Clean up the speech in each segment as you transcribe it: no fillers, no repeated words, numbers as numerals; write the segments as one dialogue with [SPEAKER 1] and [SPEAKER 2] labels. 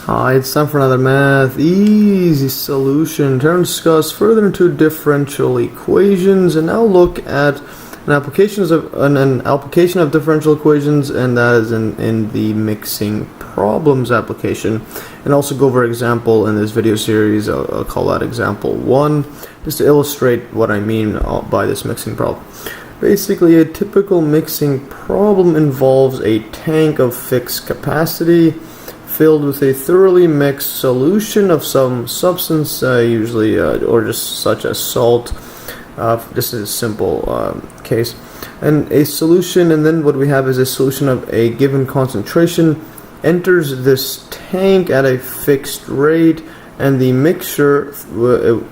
[SPEAKER 1] Hi, it's time for another math easy solution. Turn to discuss further into differential equations, and now look at an application of differential equations, and that is in the mixing problems application. And also go over an example in this video series. I'll call that example 1, just to illustrate what I mean by this mixing problem. Basically, a typical mixing problem involves a tank of fixed capacity filled with a thoroughly mixed solution of some substance, usually or just such as salt. This is a simple case, and a solution, and then what we have is a solution of a given concentration enters this tank at a fixed rate, and the mixture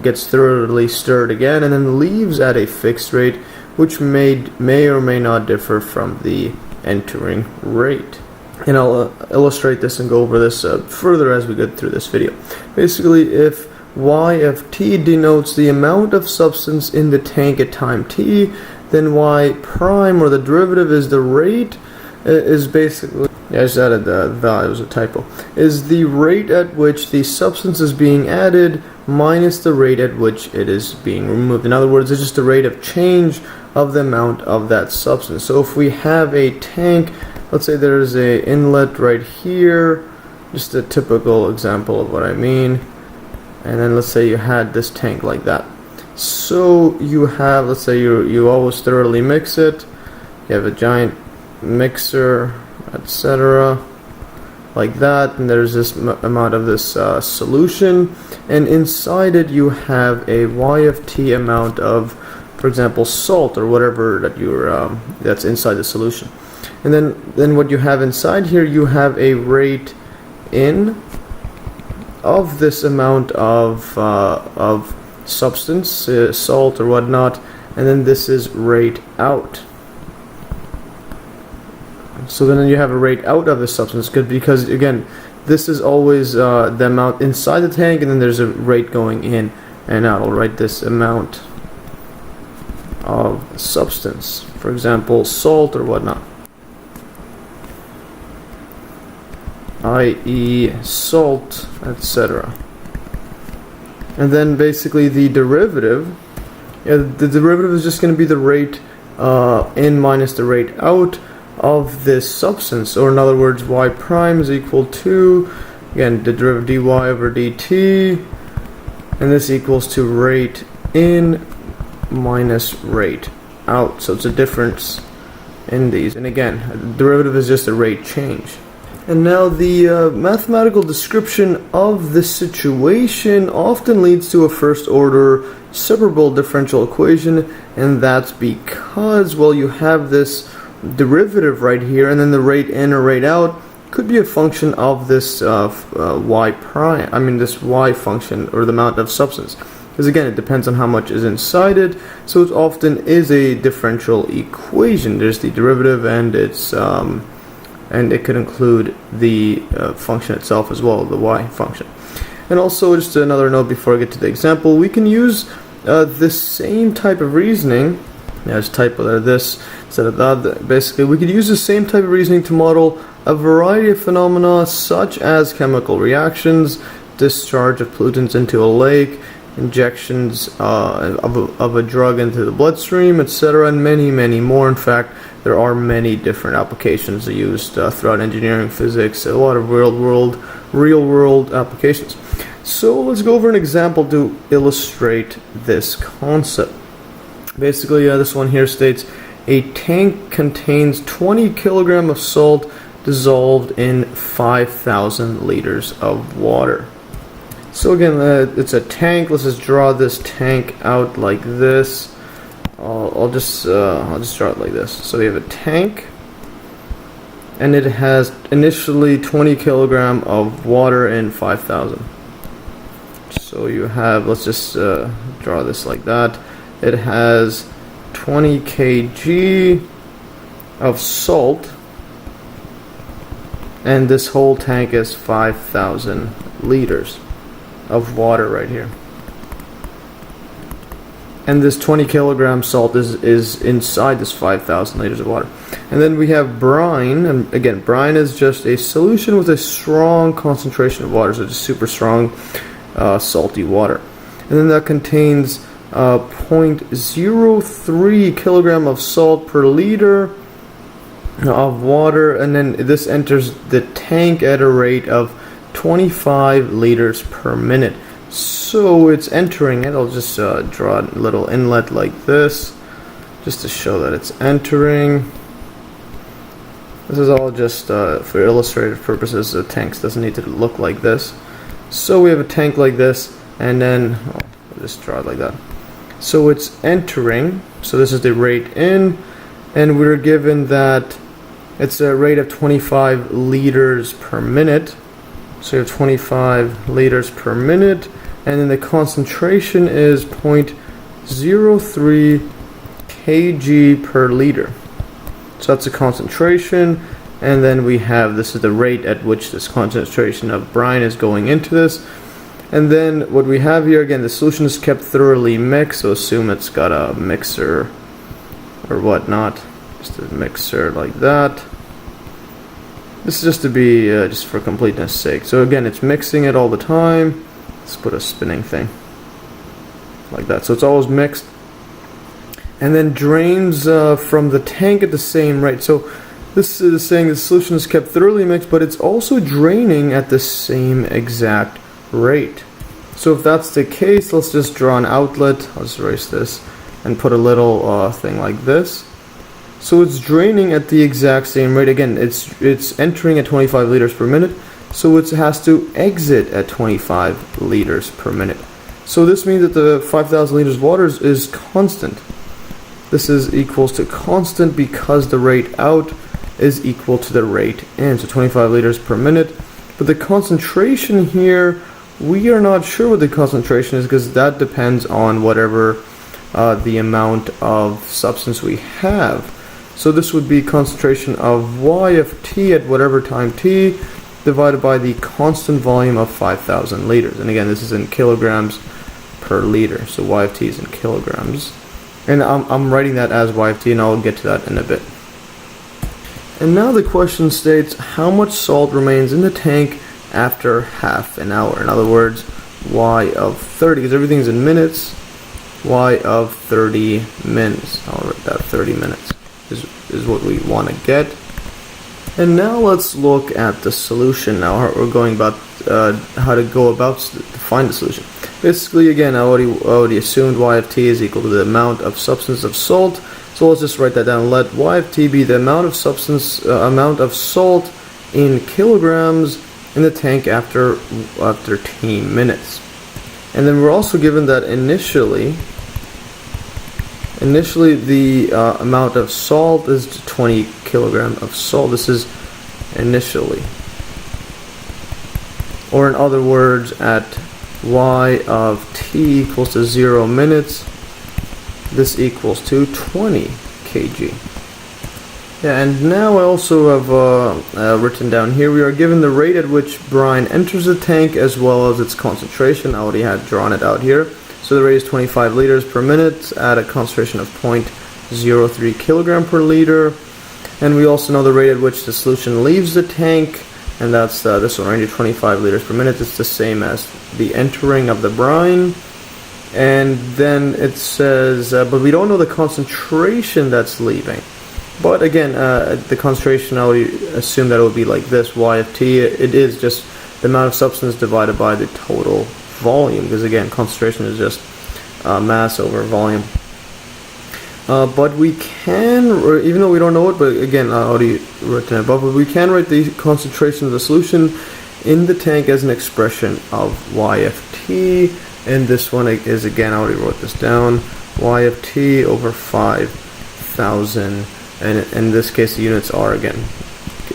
[SPEAKER 1] gets thoroughly stirred again and then leaves at a fixed rate, which may or may not differ from the entering rate. And I'll illustrate this and go over this further as we get through this video. Basically, if y of t denotes the amount of substance in the tank at time t, then y prime, or the derivative, is the rate, is basically, I just added the it was a typo, is the rate at which the substance is being added minus the rate at which it is being removed. In other words, it's just the rate of change of the amount of that substance. So if we have a tank, let's say there's a inlet right here, just a typical example of what I mean, and then let's say you had this tank like that. So you have, let's say you always thoroughly mix it, you have a giant mixer, etc., like that, and there's this amount of this solution, and inside it you have a y of t amount of, for example, salt or whatever that that's inside the solution. And then what you have inside here, you have a rate in of this amount of substance, salt or whatnot, and then this is rate out. So then you have a rate out of the substance, because again, this is always the amount inside the tank, and then there's a rate going in and out. I'll write this amount of substance, for example, salt or whatnot, i.e. salt, etc. And then basically the derivative, the derivative is just going to be the rate in minus the rate out of this substance, or in other words, y prime is equal to, again, the derivative dy over dt, and this equals to rate in minus rate out. So it's a difference in these, and again, the derivative is just a rate change. And now the mathematical description of this situation often leads to a first order separable differential equation, and that's because, well, you have this derivative right here, and then the rate in or rate out could be a function of this y prime, this y function, or the amount of substance, because again, it depends on how much is inside it, so it often is a differential equation. There's the derivative, and it's and it could include the function itself as well, the y function. And also, just another note before I get to the example, we can use this same type of reasoning. Just typo there, this instead of that. Basically, we could use the same type of reasoning to model a variety of phenomena such as chemical reactions, discharge of pollutants into a lake, injections of a drug into the bloodstream, etc., and many more. In fact, there are many different applications used throughout engineering, physics, a lot of real world applications. So let's go over an example to illustrate this concept. Basically, this one here states a tank contains 20 kilograms of salt dissolved in 5,000 liters of water. So again, it's a tank. Let's just draw this tank out like this. I'll just draw it like this. So we have a tank, and it has initially 20 kilograms of water in 5,000. So you have, let's just draw this like that. It has 20 kg of salt, and this whole tank is 5,000 liters of water right here. and this 20 kilogram salt is inside this 5,000 liters of water. And then we have brine, and again, brine is just a solution with a strong concentration of water, so it's super strong salty water. And then that contains 0.03 kilogram of salt per liter of water, and then this enters the tank at a rate of 25 liters per minute. So it's entering it. I'll just draw a little inlet like this, just to show that it's entering. This is all just for illustrative purposes. The tank doesn't need to look like this. So we have a tank like this, and then I'll just draw it like that. So it's entering. So this is the rate in, and we're given that it's a rate of 25 liters per minute. So you have 25 liters per minute, and then the concentration is 0.03 kg per liter. So that's the concentration, and then we have, this is the rate at which this concentration of brine is going into this. And then what we have here, again, the solution is kept thoroughly mixed, so assume it's got a mixer or whatnot, just a mixer like that. This is just to be, just for completeness sake. So again, it's mixing it all the time. Let's put a spinning thing like that. So it's always mixed. And then drains from the tank at the same rate. So this is saying the solution is kept thoroughly mixed, but it's also draining at the same exact rate. So if that's the case, let's just draw an outlet. I'll just erase this and put a little thing like this. So it's draining at the exact same rate. Again, it's entering at 25 liters per minute, so it has to exit at 25 liters per minute. So this means that the 5,000 liters of water is constant. This is equals to constant because the rate out is equal to the rate in, so 25 liters per minute. But the concentration here, we are not sure what the concentration is, because that depends on whatever the amount of substance we have. So this would be concentration of Y of t at whatever time t divided by the constant volume of 5,000 liters. And again, this is in kilograms per liter. So Y of t is in kilograms. And I'm writing that as Y of t, and I'll get to that in a bit. And now the question states how much salt remains in the tank after half an hour. In other words, Y of 30, because everything's in minutes. Y of 30 minutes. I'll write that 30 minutes. Is what we want to get. And now let's look at the solution. Now we're going about how to go about to find the solution. Basically, again, I already assumed Y of t is equal to the amount of substance of salt. So let's just write that down. Let Y of t be the amount of amount of salt in kilograms in the tank after t minutes. And then we're also given that initially the amount of salt is 20 kilogram of salt. This is initially. Or in other words, at Y of t equals to 0 minutes, this equals to 20 kg. Yeah, and now I also have written down here, we are given the rate at which brine enters the tank as well as its concentration. I already had drawn it out here. So the rate is 25 liters per minute at a concentration of 0.03 kilogram per liter. And we also know the rate at which the solution leaves the tank, and that's this one, right, 25 liters per minute. It's the same as the entering of the brine. And then it says, but we don't know the concentration that's leaving. But again, the concentration, I would assume that it would be like this, Y of t. It is just the amount of substance divided by the total volume, because again, concentration is just mass over volume. But we can, even though we don't know it, but again, I already written it above, but we can write the concentration of the solution in the tank as an expression of Y of t. And this one is, again, I already wrote this down, Y of t over 5,000. And in this case, the units are, again,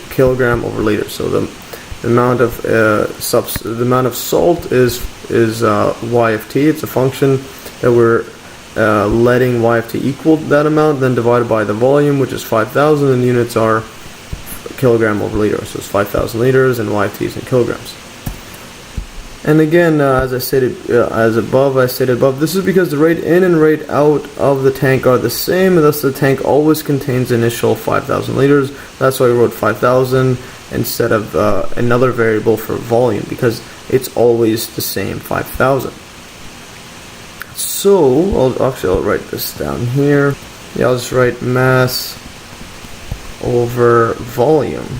[SPEAKER 1] kilogram over liter. So the amount of salt is Y of t. It's a function that we're letting Y of t equal that amount, then divided by the volume, which is 5,000, and units are kilogram over liter. So it's 5,000 liters, and Y of t is in kilograms. And again, as I stated, this is because the rate in and rate out of the tank are the same, and thus the tank always contains initial 5,000 liters. That's why we wrote 5,000 instead of another variable for volume, because it's always the same 5,000. So, I'll write this down here. Yeah, I'll just write mass over volume.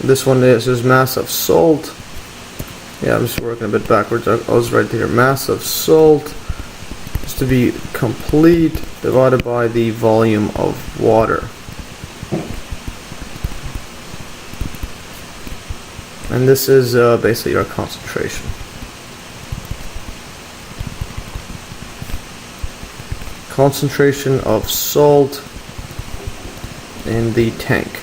[SPEAKER 1] This one is mass of salt. Yeah, I'm just working a bit backwards. I'll just write here mass of salt, just to be complete, divided by the volume of water. And this is basically our concentration. Concentration of salt in the tank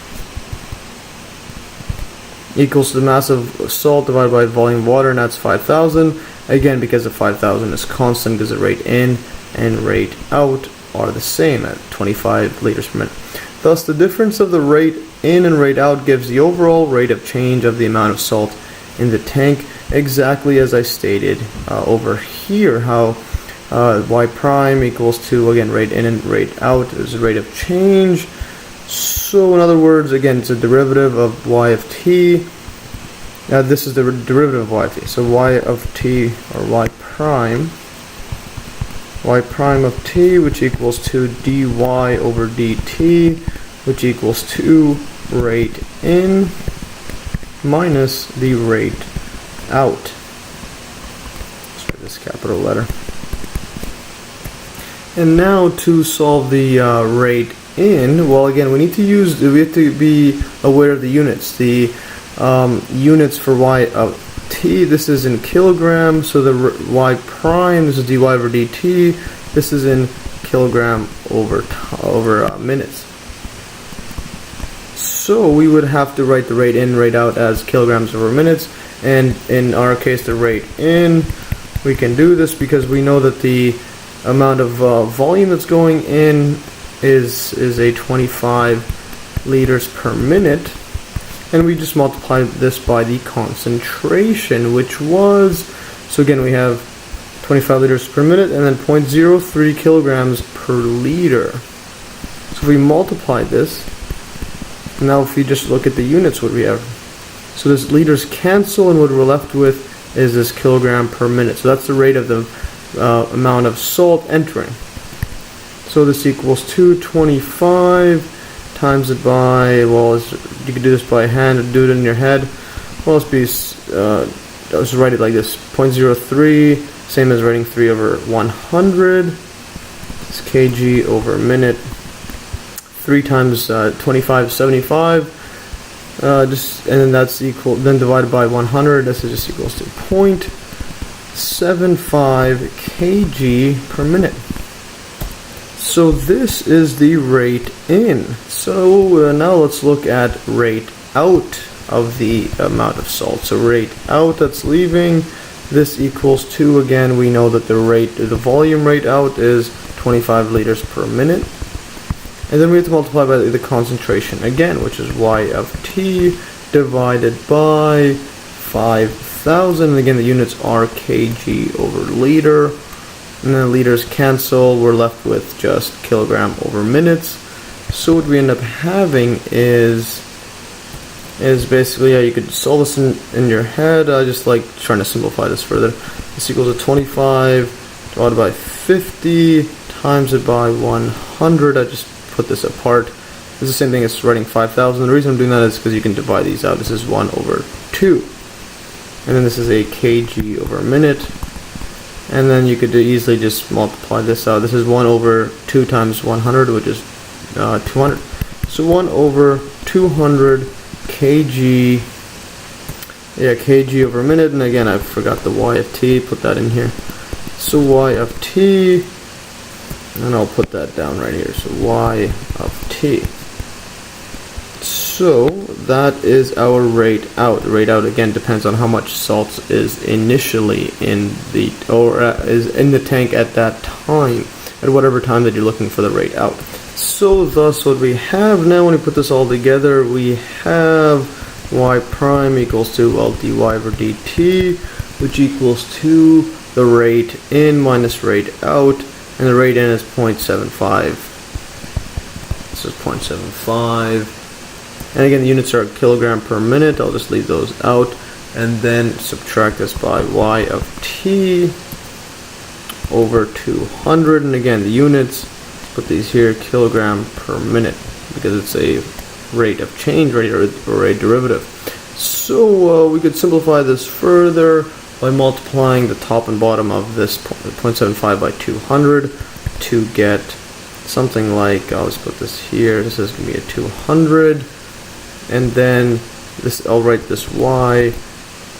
[SPEAKER 1] equals the mass of salt divided by volume of water, and that's 5,000. Again, because the 5,000 is constant, because the rate in and rate out are the same at 25 liters per minute. Thus, the difference of the rate in and rate out gives the overall rate of change of the amount of salt in the tank, exactly as I stated over here, how y prime equals to, again, rate in and rate out is the rate of change. So in other words, again, it's a derivative of y of t. This is the derivative of y of t. So y of t, or y prime of t, which equals to dy over dt, which equals to rate in minus the rate out. Let's write this capital letter. And now to solve the rate in, well, again, we have to be aware of the units. The units for y of t, this is in kilograms, so the y prime, this is dy over dt, this is in kilogram over minutes. So we would have to write the rate in, rate out as kilograms over minutes, and in our case the rate in, we can do this because we know that the amount of volume that's going in is a 25 liters per minute, and we just multiply this by the concentration, which was, so again we have 25 liters per minute and then 0.03 kilograms per liter. So if we multiply this, now if we just look at the units, what we have, so this liters cancel, and what we're left with is this kilogram per minute. So that's the rate of the amount of salt entering. So this equals 225 times it by, well, you can do this by hand or do it in your head. Well, let's just write it like this: 0.03, same as writing 3 over 100. It's kg over minute. 3 times 25 is 75. And then that's equal. Then divided by 100. This is just equals to 0.75 kg per minute. So this is the rate in. So now let's look at rate out of the amount of salt. So rate out that's leaving, this equals to, again, we know that the volume rate out is 25 liters per minute. And then we have to multiply by the concentration again, which is y of t divided by 5,000. And again, the units are kg over liter. And then liters cancel, we're left with just kilogram over minutes. So what we end up having is basically, you could solve this in your head. I just like trying to simplify this further. This equals to 25 divided by 50 times it by 100. I just put this apart. It's the same thing as writing 5,000. The reason I'm doing that is because you can divide these out. This is 1 over 2. And then this is a kg over minute. And then you could easily just multiply this out. This is 1 over 2 times 100, which is 200. So 1 over 200 kg, kg over minute. And again, I forgot the y of t, put that in here. So y of t, and I'll put that down right here. So y of t. So that is our rate out. The rate out again depends on how much salt is initially in the is in the tank at that time, at whatever time that you're looking for the rate out. So thus what we have now, when we put this all together, we have y prime equals to, well, dy over dt, which equals to the rate in minus rate out, and the rate in is 0.75. This is 0.75. And again, the units are kilogram per minute. I'll just leave those out. And then subtract this by y of t over 200. And again, the units, put these here, kilogram per minute, because it's a rate of change, rate or a derivative. So we could simplify this further by multiplying the top and bottom of this 0.75 by 200 to get something like, let's put this here, this is going to be a 200, and then this, I'll write this y,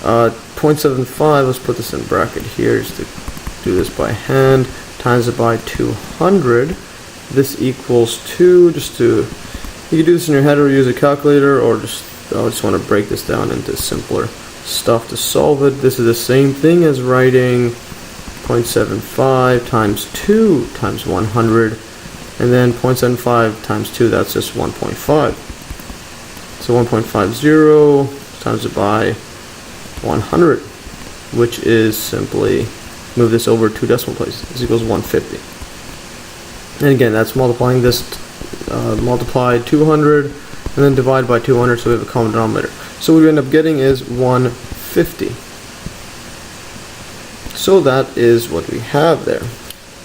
[SPEAKER 1] 0.75, let's put this in bracket here just to do this by hand, times it by 200, this equals to, you can do this in your head or use a calculator, or I just want to break this down into simpler stuff to solve it. This is the same thing as writing 0.75 times 2 times 100, and then 0.75 times 2, that's just 1.5. So 1.50 times it by 100, which is simply, move this over 2 decimal places, this equals 150. And again, that's multiplying this, multiply 200, and then divide by 200, so we have a common denominator. So what we end up getting is 150. So that is what we have there.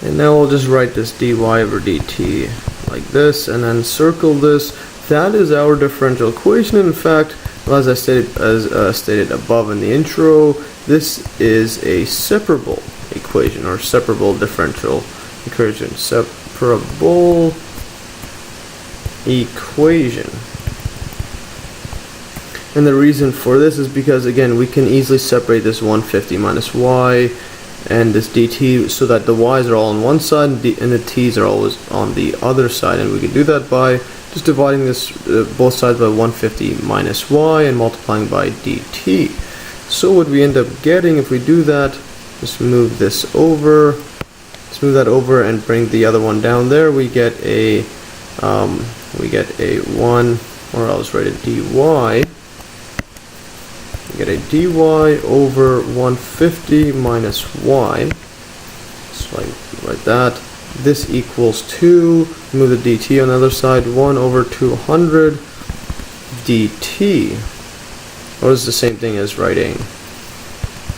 [SPEAKER 1] And now we'll just write this dy over dt like this, and then circle this. That is our differential equation. In fact, as I stated above in the intro, this is a separable equation, or separable differential equation. Separable equation. And the reason for this is because, again, we can easily separate this 150 minus y and this dt so that the y's are all on one side and the t's are always on the other side, and we can do that by just dividing this both sides by 150 minus y and multiplying by dt. So what we end up getting, if we do that, just move this over, let's move that over and bring the other one down there, we get a 1, or I'll just write a dy. We get a dy over 150 minus y, so like that. This equals 2, move the dt on the other side, 1 over 200 dt. Or is the same thing as writing,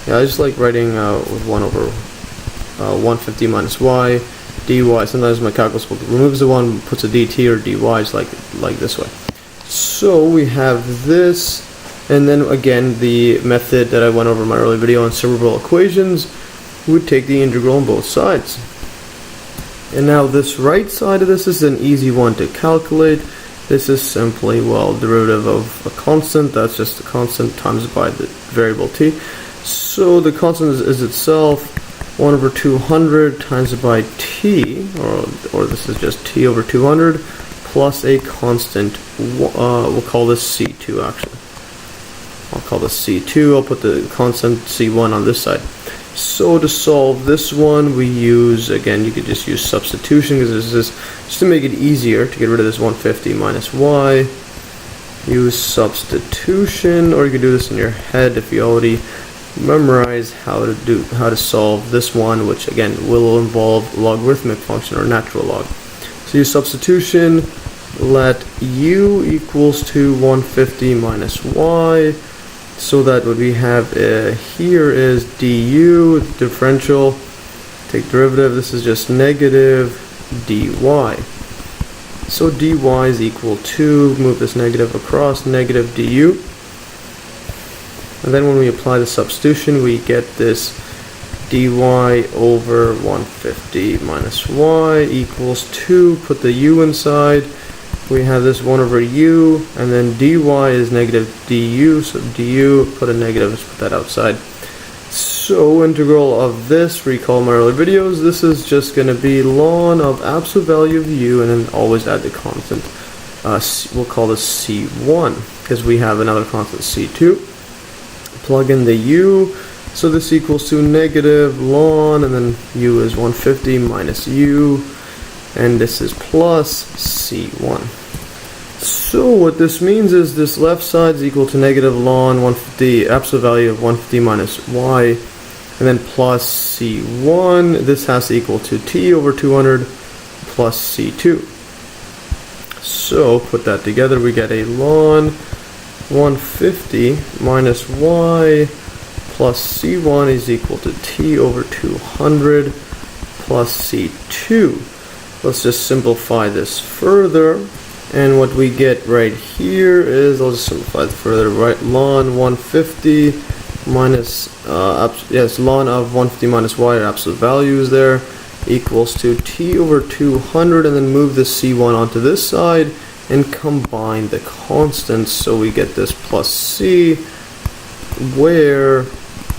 [SPEAKER 1] I just like writing with 1 over 150 minus y, dy. Sometimes my calculus book removes the 1, puts a dt or dy like this way. So we have this. And then again, the method that I went over in my earlier video on separable equations would take the integral on both sides. And now this right side of this is an easy one to calculate. This is simply, well, derivative of a constant. That's just the constant times by the variable t. So the constant is itself 1 over 200 times by t, or this is just t over 200, plus a constant, we'll call this c2 actually. I'll call this C2, I'll put the constant C1 on this side. So to solve this one, we use, again, you could just use substitution, because this is just to make it easier to get rid of this 150 minus y. Use substitution, or you could do this in your head if you already memorize how to solve this one, which again will involve logarithmic function or natural log. So use substitution, let u equals to 150 minus y. So that what we have here is du, differential, take derivative, this is just negative dy. So dy is equal to, move this negative across, negative du. And then when we apply the substitution, we get this dy over 150 minus y equals 2, put the u inside. We have this 1 over u, and then dy is negative du, so du, put a negative, let's put that outside. So integral of this, recall my earlier videos, this is just going to be ln of absolute value of u, and then always add the constant. We'll call this c1, because we have another constant c2. Plug in the u, so this equals to negative ln, and then u is 150 minus u, and this is plus c1. So what this means is this left side is equal to negative ln 150, absolute value of 150 minus y, and then plus c1. This has to equal to t over 200 plus c2. So put that together, we get a ln 150 minus y plus c1 is equal to t over 200 plus c2. Let's just simplify this further. And what we get right here is, I'll just simplify it further, right? Ln 150 minus, ln of 150 minus y, absolute values there, equals to t over 200, and then move the c1 onto this side and combine the constants, so we get this plus c, where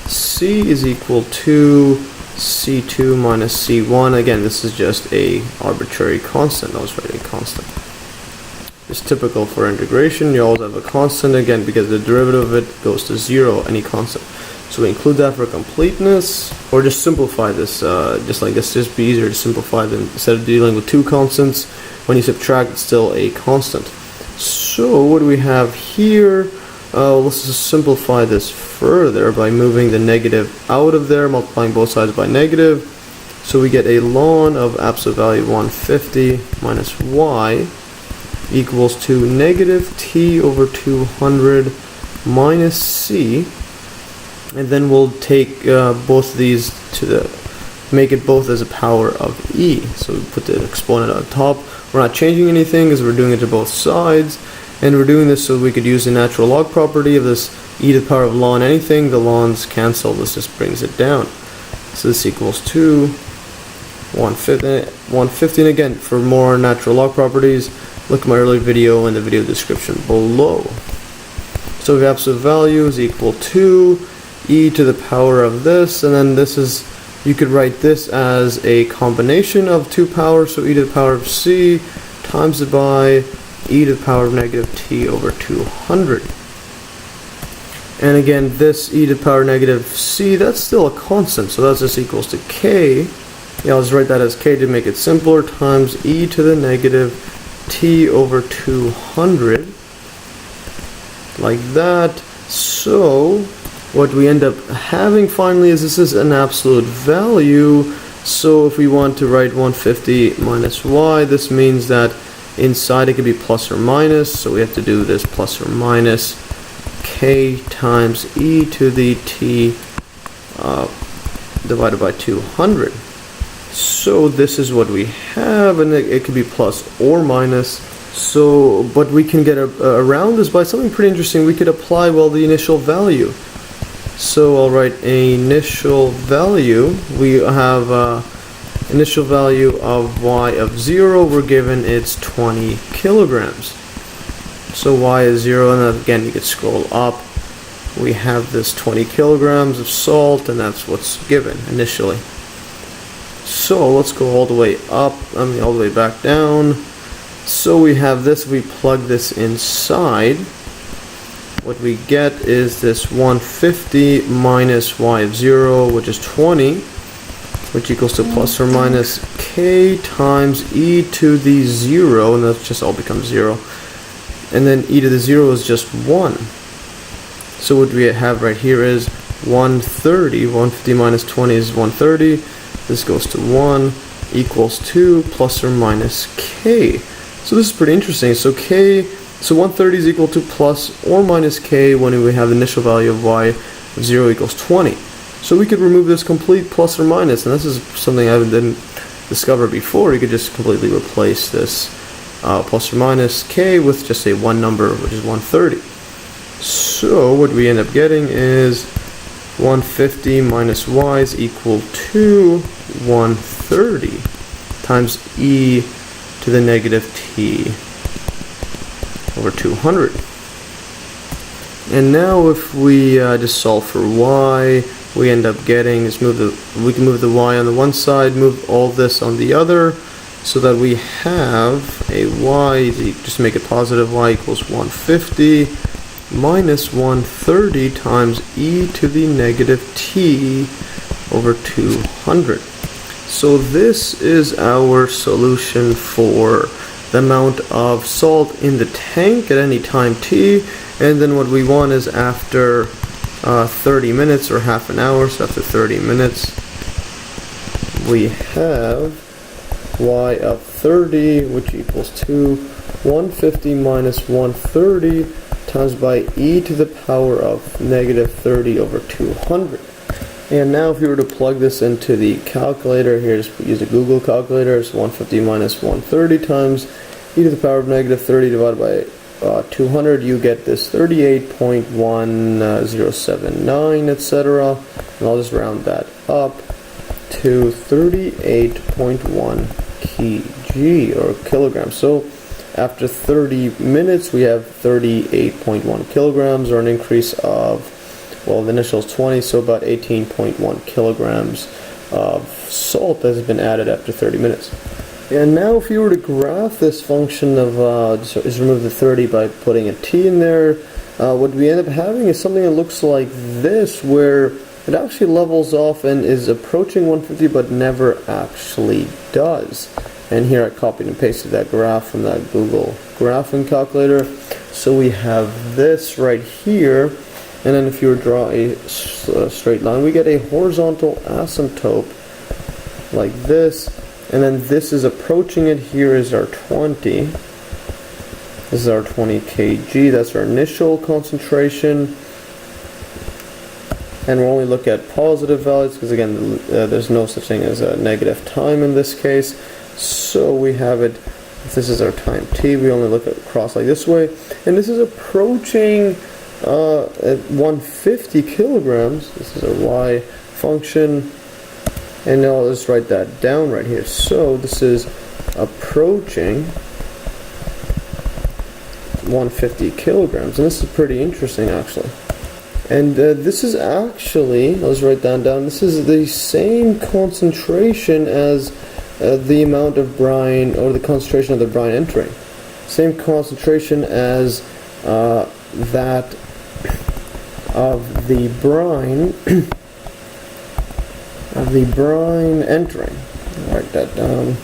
[SPEAKER 1] c is equal to c2 minus c1. Again, this is just a arbitrary constant. I was writing a constant. It's typical for integration. You always have a constant, again, because the derivative of it goes to 0, any constant. So we include that for completeness, or just simplify this, just like this. Just be easier to simplify than instead of dealing with two constants. When you subtract, it's still a constant. So what do we have here? Let's just simplify this further by moving the negative out of there, multiplying both sides by negative. So we get a ln of absolute value 150 minus y equals to negative t over 200 minus c, and then we'll take both of these to make it both as a power of e. So we put the exponent on top. We're not changing anything because we're doing it to both sides, and we're doing this so we could use the natural log property of this e to the power of ln anything. The ln's cancel, this just brings it down. So this equals to 150, and again, for more natural log properties, look at my earlier video in the video description below. So we have absolute value is equal to e to the power of this, and then this is, you could write this as a combination of two powers, so e to the power of c times it by e to the power of negative t over 200. And again, this e to the power negative c, that's still a constant, so that just equals to k. Yeah, I'll just write that as k to make it simpler, times e to the negative t over 200, like that. So what we end up having finally is this is an absolute value. So if we want to write 150 minus y, this means that inside it could be plus or minus, so we have to do this plus or minus k times e to the t divided by 200. So this is what we have, and it could be plus or minus. So, but we can get around this by something pretty interesting. We could apply, well, the initial value. So I'll write initial value. We have initial value of y of 0. We're given it's 20 kilograms. So y is 0, and then again, you could scroll up. We have this 20 kilograms of salt, and that's what's given initially. So let's go all the way up, all the way back down. So we have this, we plug this inside. What we get is this 150 minus y of 0, which is 20, which equals to plus or minus k times e to the 0, and that just all becomes 0. And then e to the 0 is just 1. So what we have right here is 130. 150 minus 20 is 130. This goes to 1 equals 2 plus or minus k. So this is pretty interesting. So 130 is equal to plus or minus k when we have the initial value of y of 0 equals 20. So we could remove this complete plus or minus, and this is something I didn't discover before. You could just completely replace this plus or minus k with just a one number, which is 130. So what we end up getting is 150 minus y is equal to 130 times e to the negative t over 200. And now if we just solve for y, we end up getting is we can move the y on the one side, move all this on the other, so that we have a y, just make it positive, y equals 150 minus 130 times e to the negative t over 200. So this is our solution for the amount of salt in the tank at any time t, and then what we want is after 30 minutes or half an hour, so after 30 minutes we have y of 30, which equals to 150 minus 130 times by e to the power of negative 30 over 200. And now if you were to plug this into the calculator, here just use a Google calculator, it's 150 minus 130 times e to the power of negative 30 divided by 200, you get this 38.1079, etc. And I'll just round that up to 38.1 kg or kilograms. So after 30 minutes we have 38.1 kilograms, or an increase of, well, the initial is 20, so about 18.1 kilograms of salt that has been added after 30 minutes. And now if you were to graph this function of, just remove the 30 by putting a t in there, what we end up having is something that looks like this, where it actually levels off and is approaching 150 but never actually does. And here I copied and pasted that graph from that Google graphing calculator. So we have this right here, and then if you were to draw a straight line, we get a horizontal asymptote like this, and then this is approaching it. Here is our 20. This is our 20 kg. That's our initial concentration. And we'll only look at positive values because, again, there's no such thing as a negative time in this case. So we have it, if this is our time t, we only look across like this way. And this is approaching at 150 kilograms. This is our y function. And now let's write that down right here. So this is approaching 150 kilograms. And this is pretty interesting, actually. And this is actually, let's write that down, this is the same concentration as the amount of brine, or the concentration of the brine entering. Same concentration as that of the brine entering. I'll write that down.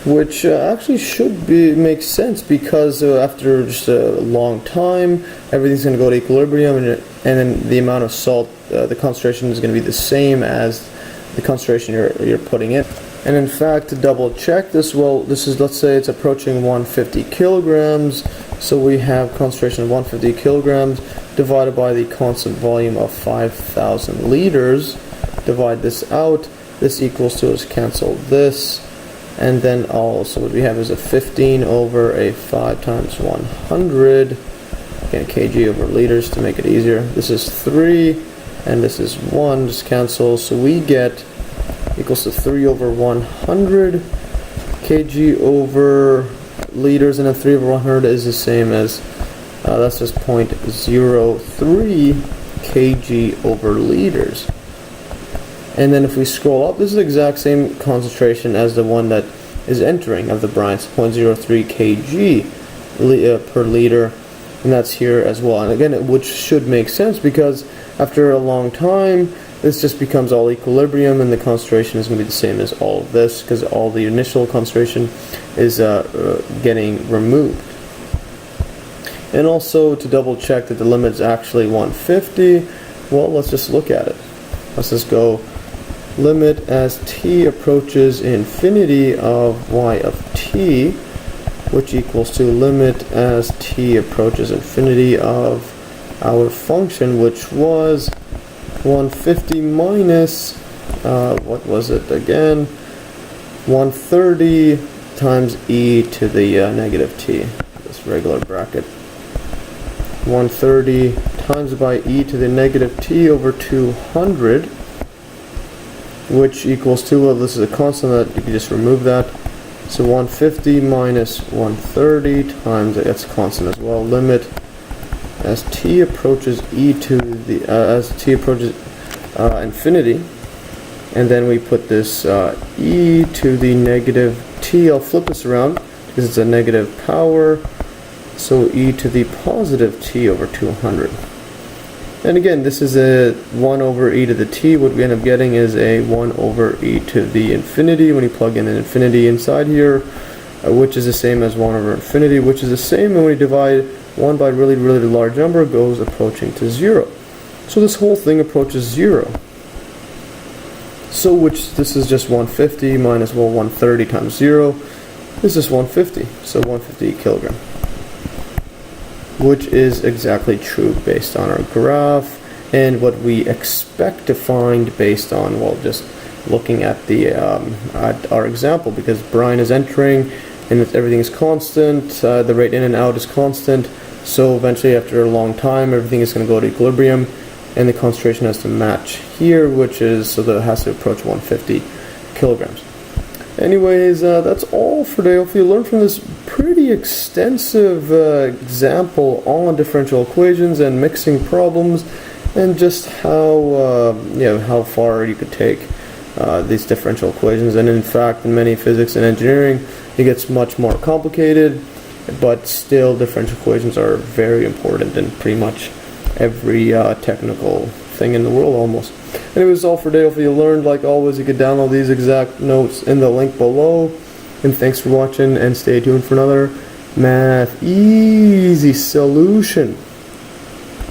[SPEAKER 1] Which actually should make sense, because after just a long time, everything's going to go to equilibrium, and then the amount of salt, the concentration is going to be the same as the concentration you're putting in. And in fact, to double check this, well, this is, let's say it's approaching 150 kilograms, so we have concentration of 150 kilograms divided by the constant volume of 5,000 liters. Divide this out, this equals to, let's cancel this, and then also what we have is a 15 over a 5 times 100, again kg over liters to make it easier. This is 3 and this is 1, just cancel, so we get equals to 3 over 100 kg over liters, and then 3 over 100 is the same as, that's just 0.03 kg over liters. And then if we scroll up, this is the exact same concentration as the one that is entering of the brine, so 0.03 kg per liter, and that's here as well. And again, which should make sense, because after a long time, this just becomes all equilibrium, and the concentration is going to be the same as all of this, because all the initial concentration is getting removed. And also, to double check that the limit is actually 150, well, let's just look at it. Let's just go limit as t approaches infinity of y of t, which equals to limit as t approaches infinity of our function, which was 150 minus, what was it again, 130 times e to the negative t, this regular bracket. 130 times by e to the negative t over 200, which equals to, well, this is a constant that you can just remove that, so 150 minus 130 times, that's constant as well, limit as t approaches e to the as t approaches infinity, and then we put this e to the negative t. I'll flip this around because it's a negative power, so e to the positive t over 200. And again, this is a 1 over e to the t. What we end up getting is a 1 over e to the infinity when you plug in an infinity inside here, which is the same as 1 over infinity, which is the same when we divide 1 by a really, really large number, goes approaching to 0. So this whole thing approaches 0. So this is just 150 minus, well, 130 times 0. This is 150, so 150 kilogram. Which is exactly true based on our graph and what we expect to find based on, well, just looking at the at our example, because brine is entering and everything is constant, the rate in and out is constant, so eventually after a long time everything is going to go to equilibrium and the concentration has to match here, which is, so that it has to approach 150 kilograms. Anyways, that's all for today. Hopefully you learned from this pretty extensive example on differential equations and mixing problems, and just how how far you could take these differential equations. And in fact, in many physics and engineering, it gets much more complicated, but still differential equations are very important in pretty much every technical thing in the world almost. Anyways, all for today. Hopefully you learned. Like always, you could download these exact notes in the link below. And thanks for watching, and stay tuned for another Math Easy solution.